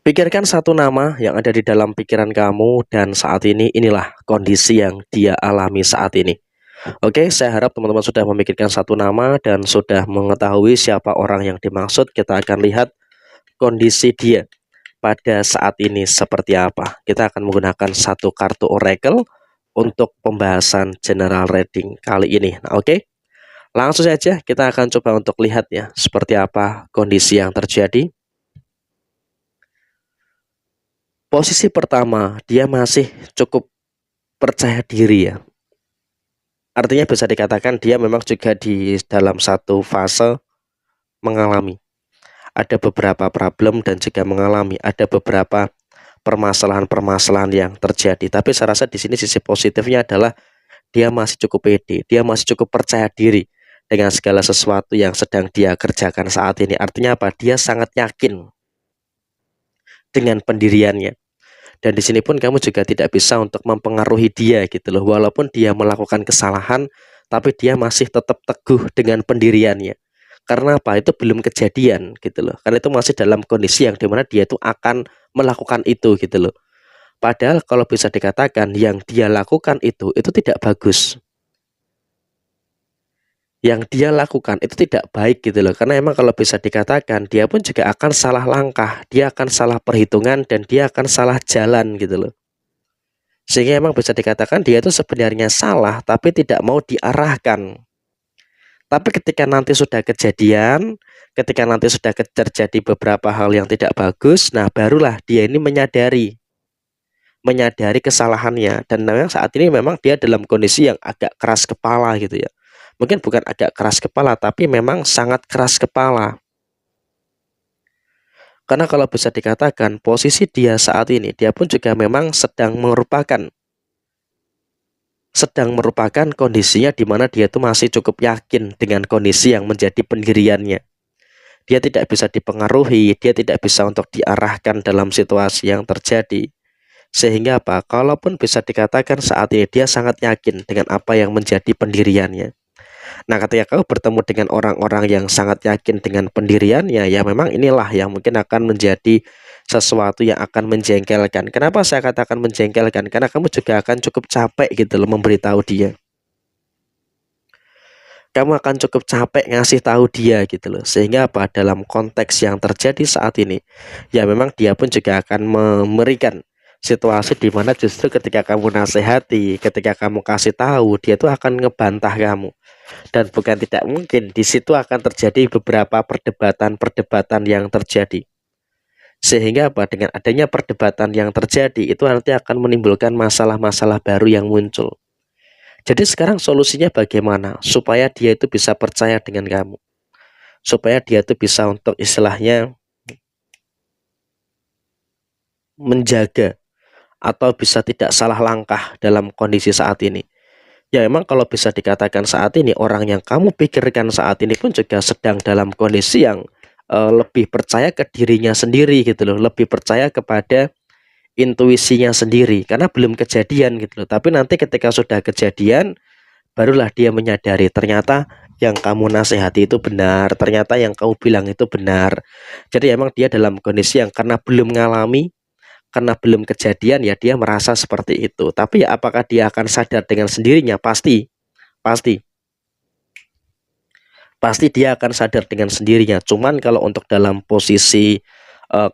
Pikirkan satu nama yang ada di dalam pikiran kamu dan saat ini inilah kondisi yang dia alami saat ini. Oke, saya harap teman-teman sudah memikirkan satu nama dan sudah mengetahui siapa orang yang dimaksud. Kita akan lihat kondisi dia pada saat ini seperti apa. Kita akan menggunakan satu kartu oracle untuk pembahasan general reading kali ini. Nah, oke. Langsung saja kita akan coba untuk lihat ya seperti apa kondisi yang terjadi. Posisi pertama, dia masih cukup percaya diri ya. Artinya bisa dikatakan dia memang juga di dalam satu fase mengalami. Ada beberapa problem dan juga mengalami ada beberapa permasalahan-permasalahan yang terjadi. Tapi saya rasa di sini sisi positifnya adalah dia masih cukup pede, dia masih cukup percaya diri dengan segala sesuatu yang sedang dia kerjakan saat ini. Artinya apa? Dia sangat yakin dengan pendiriannya. Dan di sini pun kamu juga tidak bisa untuk mempengaruhi dia gitu loh. Walaupun dia melakukan kesalahan, tapi dia masih tetap teguh dengan pendiriannya. Karena apa? Itu belum kejadian gitu loh. Karena itu masih dalam kondisi yang dimana dia itu akan melakukan itu gitu loh. Padahal kalau bisa dikatakan yang dia lakukan itu tidak bagus. Yang dia lakukan itu tidak baik gitu loh. Karena emang kalau bisa dikatakan dia pun juga akan salah langkah, dia akan salah perhitungan dan dia akan salah jalan gitu loh. Sehingga emang bisa dikatakan dia itu sebenarnya salah tapi tidak mau diarahkan. Tapi ketika nanti sudah kejadian, ketika nanti sudah terjadi beberapa hal yang tidak bagus, nah barulah dia ini menyadari kesalahannya. Dan memang saat ini memang dia dalam kondisi yang agak keras kepala gitu ya. Mungkin bukan agak keras kepala, tapi memang sangat keras kepala. Karena kalau bisa dikatakan posisi dia saat ini, dia pun juga memang sedang merupakan kondisinya di mana dia tuh masih cukup yakin dengan kondisi yang menjadi pendiriannya. Dia tidak bisa dipengaruhi, dia tidak bisa untuk diarahkan dalam situasi yang terjadi. Sehingga apa? Kalaupun bisa dikatakan saat ini dia sangat yakin dengan apa yang menjadi pendiriannya. Nah, ketika kau bertemu dengan orang-orang yang sangat yakin dengan pendiriannya, ya memang inilah yang mungkin akan menjadi sesuatu yang akan menjengkelkan. Kenapa saya katakan menjengkelkan? Karena kamu juga akan cukup capek gitu loh memberitahu dia. Kamu akan cukup capek ngasih tahu dia gitu loh. Sehingga apa? Dalam konteks yang terjadi saat ini, ya memang dia pun juga akan memberikan situasi di mana justru ketika kamu nasihati, ketika kamu kasih tahu, dia tuh akan ngebantah kamu. Dan bukan tidak mungkin di situ akan terjadi beberapa perdebatan-perdebatan yang terjadi. Sehingga apa? Dengan adanya perdebatan yang terjadi itu nanti akan menimbulkan masalah-masalah baru yang muncul. Jadi sekarang solusinya bagaimana supaya dia itu bisa percaya dengan kamu, supaya dia itu bisa untuk istilahnya menjaga atau bisa tidak salah langkah dalam kondisi saat ini. Ya memang kalau bisa dikatakan saat ini orang yang kamu pikirkan saat ini pun juga sedang dalam kondisi yang lebih percaya ke dirinya sendiri gitu loh, lebih percaya kepada intuisinya sendiri karena belum kejadian gitu loh. Tapi nanti ketika sudah kejadian barulah dia menyadari ternyata yang kamu nasihati itu benar, ternyata yang kamu bilang itu benar. Jadi emang dia dalam kondisi yang karena belum ngalami, karena belum kejadian ya dia merasa seperti itu. Tapi ya apakah dia akan sadar dengan sendirinya? Pasti, pasti, pasti dia akan sadar dengan sendirinya. Cuman kalau untuk dalam posisi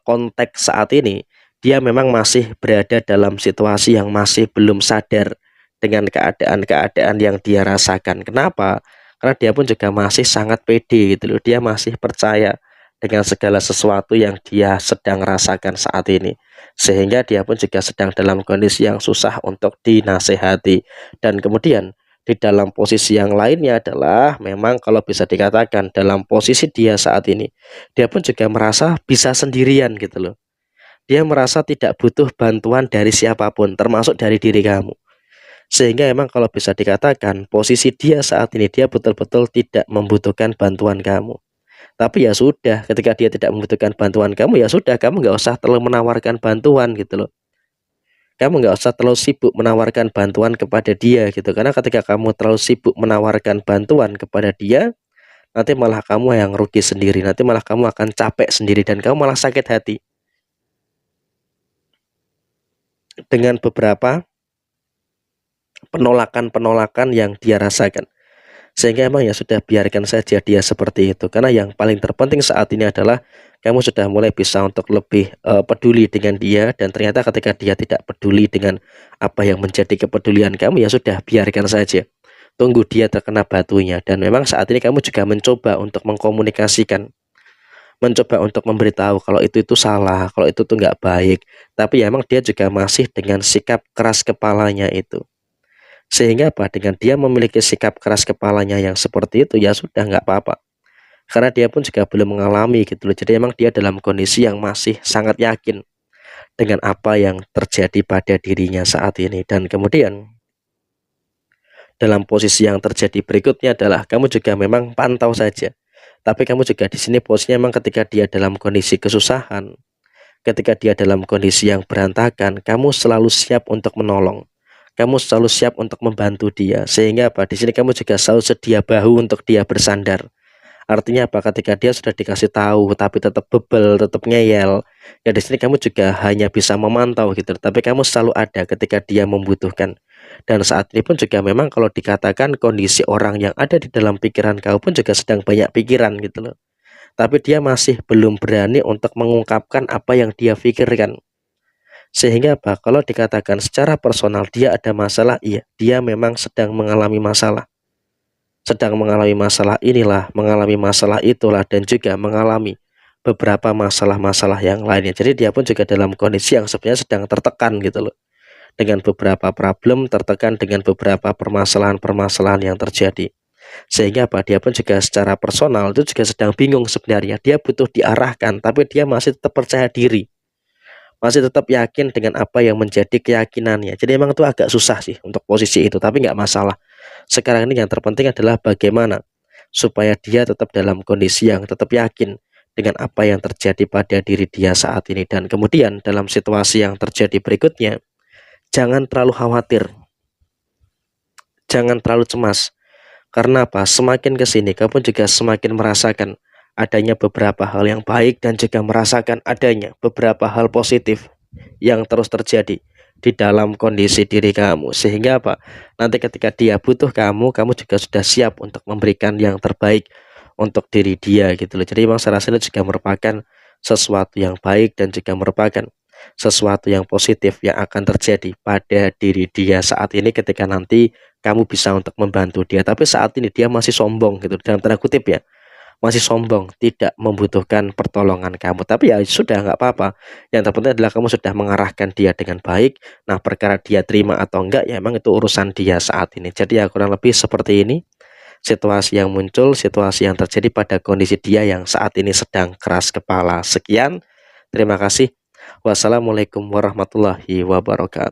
konteks saat ini, dia memang masih berada dalam situasi yang masih belum sadar dengan keadaan-keadaan yang dia rasakan. Kenapa? Karena dia pun juga masih sangat pede gitu loh. Dia masih percaya dengan segala sesuatu yang dia sedang rasakan saat ini. Sehingga dia pun juga sedang dalam kondisi yang susah untuk dinasehati. Dan kemudian di dalam posisi yang lainnya adalah memang kalau bisa dikatakan dalam posisi dia saat ini, dia pun juga merasa bisa sendirian gitu loh. Dia merasa tidak butuh bantuan dari siapapun, termasuk dari diri kamu. Sehingga emang kalau bisa dikatakan posisi dia saat ini dia betul-betul tidak membutuhkan bantuan kamu. Tapi ya sudah, ketika dia tidak membutuhkan bantuan kamu ya sudah, kamu nggak usah terlalu menawarkan bantuan gitu loh. Kamu nggak usah terlalu sibuk menawarkan bantuan kepada dia gitu. Karena ketika kamu terlalu sibuk menawarkan bantuan kepada dia, nanti malah kamu yang rugi sendiri. Nanti malah kamu akan capek sendiri dan kamu malah sakit hati. dengan beberapa penolakan-penolakan yang dia rasakan. Sehingga emang ya sudah biarkan saja dia seperti itu. Karena yang paling terpenting saat ini adalah kamu sudah mulai bisa untuk lebih peduli dengan dia, dan ternyata ketika dia tidak peduli dengan apa yang menjadi kepedulian kamu, ya sudah biarkan saja. Tunggu dia terkena batunya. Dan memang saat ini kamu juga mencoba untuk mengkomunikasikan, mencoba untuk memberitahu kalau itu salah, kalau itu tuh nggak baik. Tapi ya emang dia juga masih dengan sikap keras kepalanya itu. Sehingga apa? Dengan dia memiliki sikap keras kepalanya yang seperti itu, ya sudah nggak apa-apa. Karena dia pun juga belum mengalami gitu loh. Jadi emang dia dalam kondisi yang masih sangat yakin dengan apa yang terjadi pada dirinya saat ini. Dan kemudian dalam posisi yang terjadi berikutnya adalah kamu juga memang pantau saja. Tapi kamu juga di sini posisinya memang ketika dia dalam kondisi kesusahan, ketika dia dalam kondisi yang berantakan, kamu selalu siap untuk menolong. Kamu selalu siap untuk membantu dia. Sehingga apa? Di sini kamu juga selalu sedia bahu untuk dia bersandar. Artinya apa? Ketika dia sudah dikasih tahu tapi tetap bebel, tetap ngeyel, ya di sini kamu juga hanya bisa memantau gitu. Tapi kamu selalu ada ketika dia membutuhkan. Dan saat ini pun juga memang kalau dikatakan kondisi orang yang ada di dalam pikiran kamu pun juga sedang banyak pikiran gitu loh. Tapi dia masih belum berani untuk mengungkapkan apa yang dia pikirkan. Sehingga apa? Kalau dikatakan secara personal dia ada masalah, iya, dia memang sedang mengalami masalah. Sedang mengalami masalah inilah, mengalami masalah itulah, dan juga mengalami beberapa masalah-masalah yang lainnya. Jadi dia pun juga dalam kondisi yang sebenarnya sedang tertekan gitu loh. Dengan beberapa problem, tertekan dengan beberapa permasalahan-permasalahan yang terjadi. Sehingga apa? Dia pun juga secara personal itu juga sedang bingung sebenarnya. Dia butuh diarahkan, tapi dia masih tetap percaya diri, masih tetap yakin dengan apa yang menjadi keyakinannya. Jadi emang itu agak susah sih untuk posisi itu, tapi nggak masalah. Sekarang ini yang terpenting adalah bagaimana supaya dia tetap dalam kondisi yang tetap yakin dengan apa yang terjadi pada diri dia saat ini. Dan kemudian dalam situasi yang terjadi berikutnya, jangan terlalu khawatir, jangan terlalu cemas. Karena apa? Semakin ke sini kamu juga semakin merasakan adanya beberapa hal yang baik dan juga merasakan adanya beberapa hal positif yang terus terjadi di dalam kondisi diri kamu. Sehingga apa? Nanti ketika dia butuh kamu, kamu juga sudah siap untuk memberikan yang terbaik untuk diri dia gitu loh. Jadi memang saya rasa itu juga merupakan sesuatu yang baik dan juga merupakan sesuatu yang positif yang akan terjadi pada diri dia saat ini ketika nanti kamu bisa untuk membantu dia. Tapi saat ini dia masih sombong gitu, dalam tanda kutip ya, masih sombong, tidak membutuhkan pertolongan kamu. Tapi ya sudah, nggak apa-apa. Yang terpenting adalah kamu sudah mengarahkan dia dengan baik. Nah, perkara dia terima atau enggak ya emang itu urusan dia saat ini. Jadi ya kurang lebih seperti ini situasi yang muncul, situasi yang terjadi pada kondisi dia yang saat ini sedang keras kepala. Sekian, terima kasih. Wassalamualaikum warahmatullahi wabarakatuh.